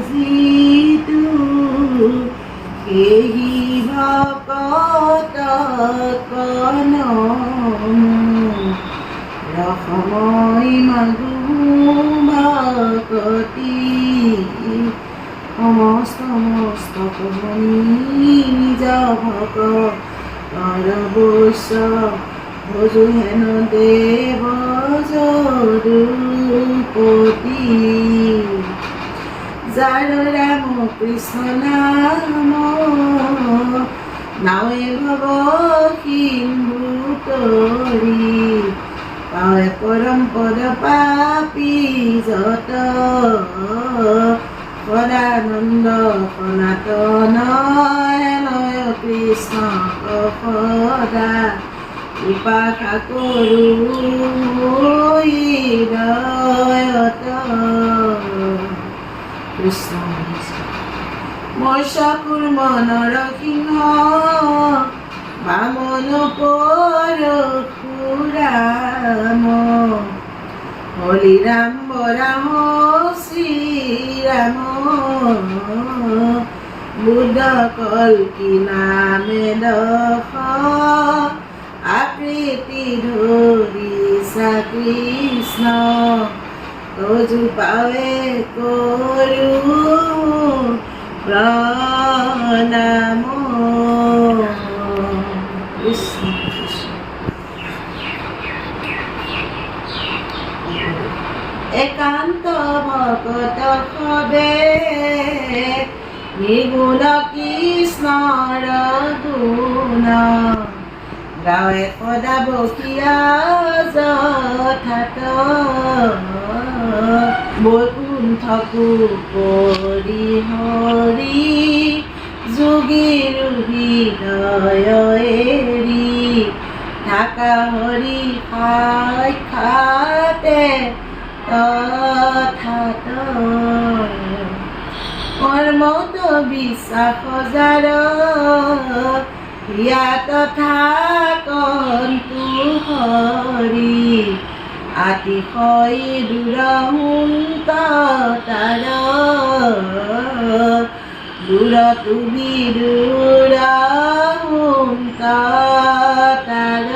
जितु केही भक्त कन रखमै मागु भक्ति समस्त कहनी निज भक्तर बৈশ্য भजु हेन देव जरुपति जार राम कृष्ण नाम नावे भव सिंधु तरी पावे परम पद पापी जत पदानंद सनातन नय कृष्ण पदा कृपा करू हृदयत कृष्ण মৎস্যকুর্ম নরসিংহ বামন পরশুরাম হরিরাম বরাহ শ্রীরাম বুদ্ধ কল্কি নামে দশ আকৃতি ধরি কৃষ্ণ তজু পাবে করু প্রণাম কৃষ্ণ একান্ত ভকত হবে নিগুণ কৃষ্ণর গুণ গাৱে সদা বকিয়া যথাত বৈকুণ্ঠকো কৰি হৰি যোগীৰ হৃদয় এৰি থাকা হৰি সাক্ষাতে তথাত কৰ্মত বিশ্বাস যাৰ হিয়া তথা কন্তু হৰি আতিশয় দূৰহুন্ত তাৰ দূৰতু বিদূৰহুন্ত তাৰ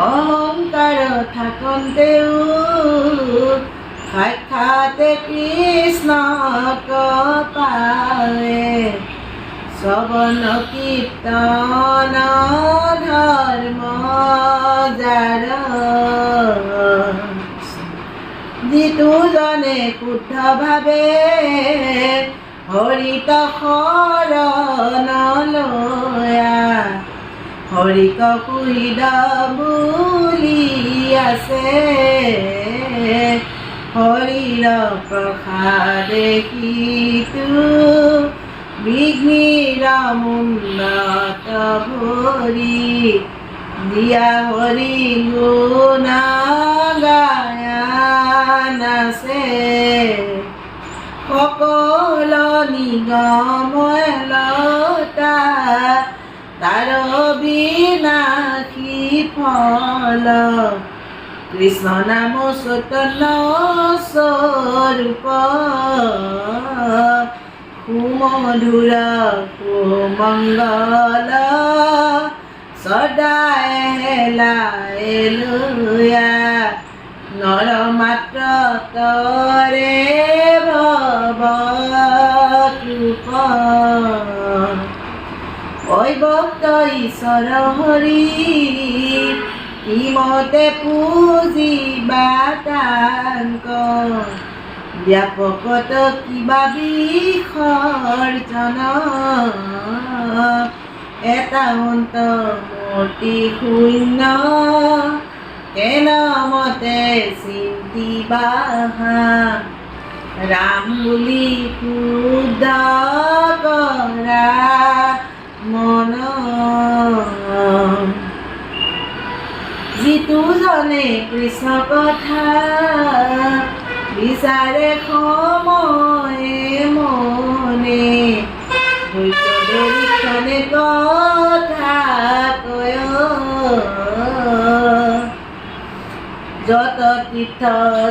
অহংকাৰ থাকন্তেও সাক্ষাতে কৃষ্ণক পাৱে শ্ৰৱণ কীৰ্তন ধৰ্ম যাৰ যিটো জনে শুদ্ধ ভাৱে হৰিত শৰণ লয়া হৰিক কুইদ বুলি আছে হৰিৰ প্ৰসাদে কিতু বিঘ্নিৰ মুণ্ডত ভৰি দিয়া হৰি গুণ গায়া নাচে সকল নিগমলতা তাৰ বিনাশী ফল কৃষ্ণ নাম চৈতন্য স্বৰূপ সুমধুৰ সুমংগল সদায় হেলায়েলুয়া নৰ মাত্ৰ তৰে ভৱ কৃপ ভক্ত ঈশ্বৰ হৰি ইমতে পূজিবা তাংক ব্যাপকত কিবা বিসৰ্জন এটা অন্ত মূৰ্তি শূন্য কেন মতে চিন্তিবা ৰাম বুলি শুদ্ধ কৰা মন যিটো জনে কৃষ্ণ কথা বিচাৰে সময়ে মনে ধৈৰ্য ধৰি ক্ষণে কথা কয় যত তীৰ্থ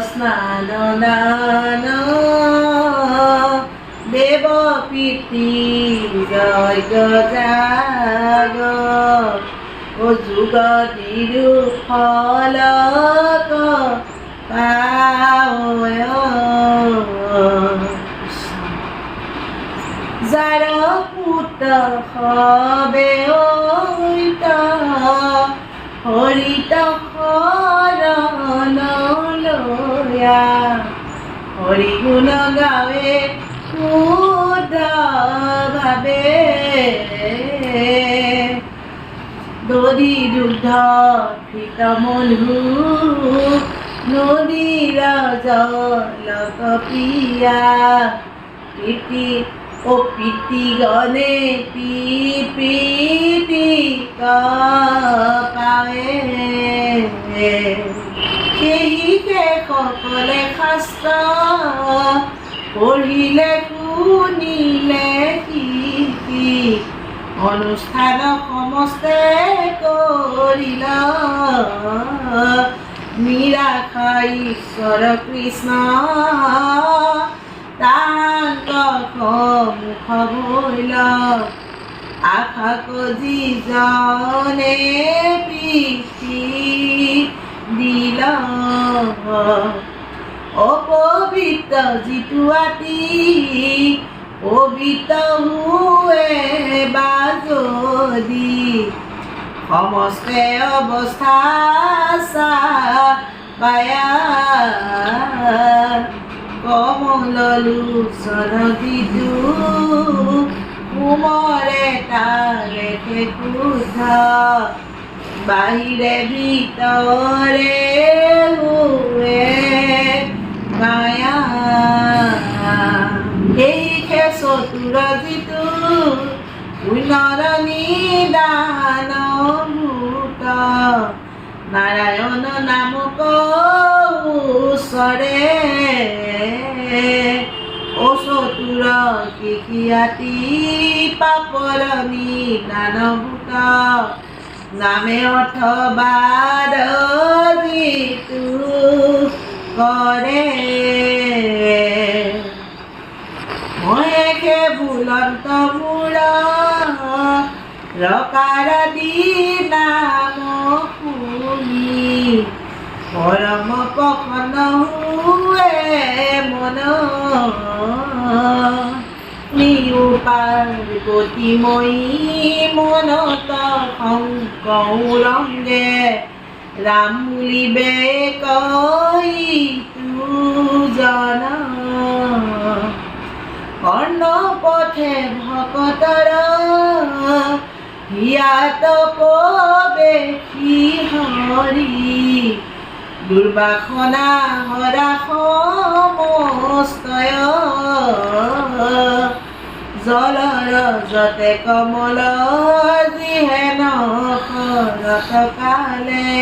স্নান দান দেৱ পিতৃ যজ্ঞ যাগ যুগ দিৰু ফলক পায় যাৰ পুত্ৰ হবে হৰিত শৰণ লয়া হৰি গুণ গাৱে শুদ্ধ ভাৱে দধি দুগ্ধ ফিত মধু নদীৰ জলক প্ৰিয়া প্ৰীতি প্ৰীতি গণে প্ৰীতি পাৱে সেয়ে সকলে শাস্ত্ৰ পঢ়িলে শুনিলে শিকি অনুষ্ঠান সমস্তে কৰিল নিৰাশাই ঈশ্বৰ কৃষ্ণ তাহাক মুখ ভৈল আশা কজি জনে প্ৰীতি দিল অপবিত্ৰ যিটো আতি পবিত্ৰ হুৱে বা যদি সমস্তে অৱস্থা চায়া কমল লোচন যিটো কুমৰে তাৰে শুদ্ধ বাহিৰে ভিতৰে হুৱে মায়া সেয়ে চতুৰ যিটো পুণ্যৰ নিদান ভূত নাৰায়ণ নামক ওচৰে ও চতুৰ কিয়াতি পাপৰ নিদান ভূত নামে অৰ্থবাদ যিটো কৰে মহেকে বুলন্ত মূৰ ৰকাৰ দি নাম শুনি পৰম প্ৰসন্ন হুৱে মন নিৰুপাৰ্বতীময়ী মনত শংকৰংগে ৰাম বুলিবে কৈতো জন কৰ্ণ পথে ভকতৰ হিয়াত প্ৰৱেশী হৰি দুৰ্বাসনা হৰা সমস্তয় জলৰ যতে কমল যিহেন শৰৎ কালে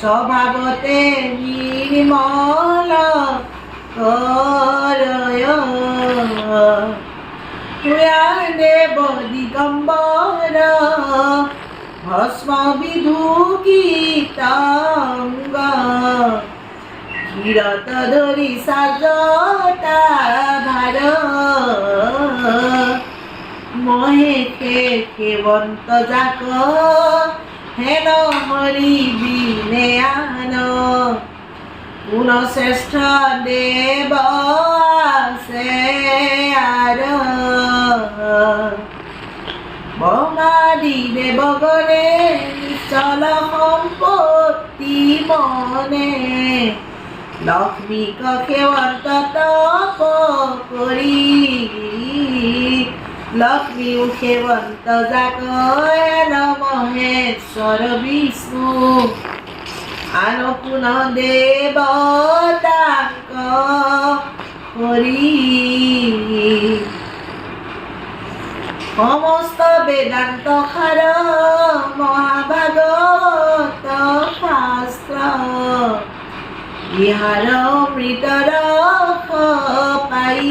স্বভাৱতে নিৰ্মল কৰয় দেৱ দিগম্বৰ ভস্ম বিধূকিতংগ ক্ষীৰত ধৰি সাজতা ভাৰ মহেশে সেৱন্ত যাক হেন হৰি বিনে আন কোন শ্ৰেষ্ঠ দেৱ আছে আৰ ব্ৰহ্মাদি দেৱগণে নিশ্চল সম্পত্তি মনে লক্ষ্মীক সেৱন্ত তপ কৰি লক্ষ্মীও সেৱন্ত যাক মহেশ্বৰ বিষ্ণু আন কোন দেৱতাক হৰি সমস্ত বেদান্ত সাৰ মহাভাগৱত শাস্ত্ৰ ইহাৰ অমৃত ৰস পাই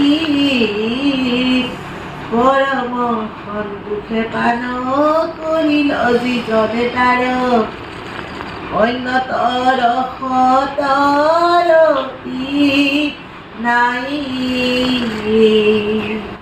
পৰম সন্তোষে পান কৰিল যিজনে তাৰ অন্যতৰ খতৰতি নাই